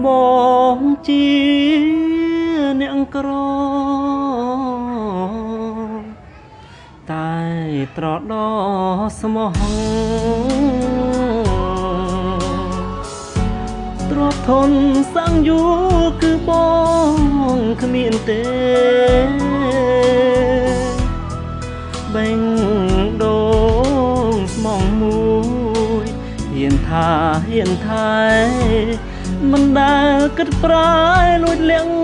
បងជាអ្នកក្រតែត្រដោស្មោះទ្រពធនសាំងយូរគឺបងគ្មានទេបេងដូងស្មងមួយហ៊ានថាហ៊ានថែមិនដែលគិតប្រាយលួចលាក់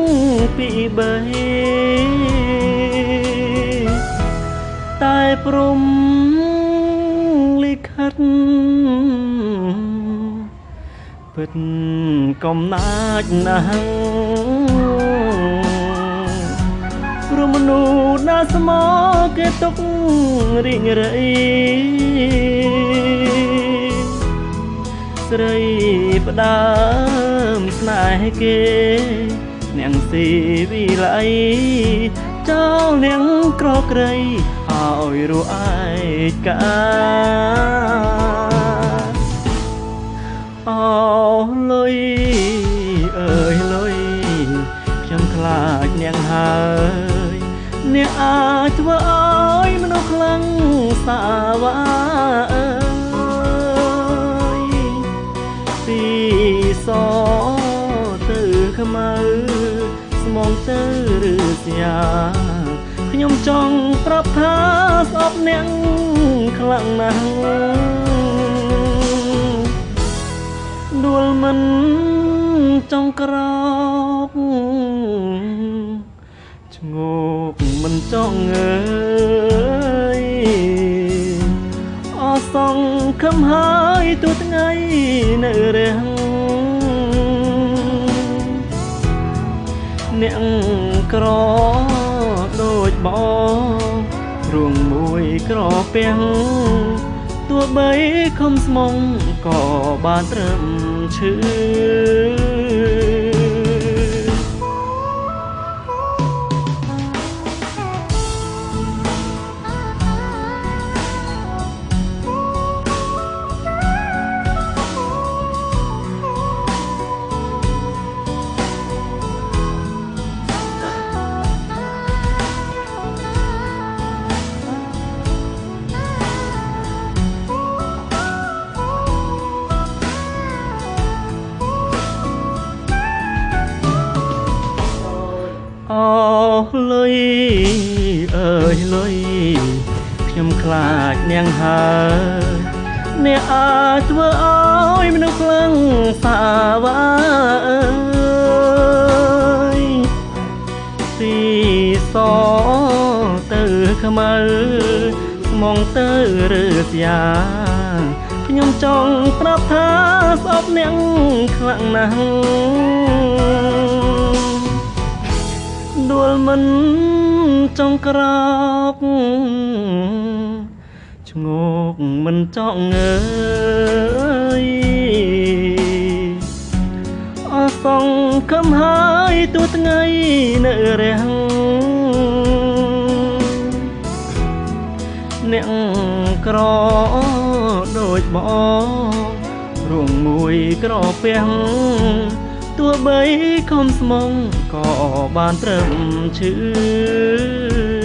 ពីបីតែព្រមលិខិតពិតកំណាចណាស់ព្រមមនុស្សណាស្មោគេទុករីងរៃស្រីផ្ដើមស្នេហ៍គេនាងស៊ីវិល័យចោលនាងក្រក្រៃឲ្យរស់ឯកាអូលុយអើយលុយខ្ញុំខ្លាចនាងហើយអ្នកអាចធ្វើឲ្យមនុស្សខ្លាំងសាវាអើយពីសទៅខ្មៅស្មងទៅឬស្យាខ្ញុំចង់ប្រាប់ថាស្អប់អ្នកខ្លាំងណាស់ដួលមិនចង់ក្រោកឆ្ងោកមិនចង់ងើយអសង្ឃឹមហើយទូថ្ងៃនៅរាំងអ្នកក្រដូចបងរួងមួយក្រពាំងទោះបីខំស្មងក៏បានត្រឹមឈឺអូលុយអើយលុយខ្ញុំខ្លាចនាងហើយអ្នកអាចធ្វើឲ្យមនុស្សខ្លាំងសាវាអើយពីសទៅខ្មៅស្មងទៅឬស្យាខ្ញុំចង់ប្រាប់ថាស្អប់អ្នកខ្លាំងណាស់ដួលមិនចង់ក្រោកឆ្ងោកមិនចង់ងើយអសង្ឃឹមហើយទូថ្ងៃនៅរាំងអ្នកក្រដូចបងរួងមួយក្រពាំងទោះបីខំស្មងក៏បានត្រឹមឈឺ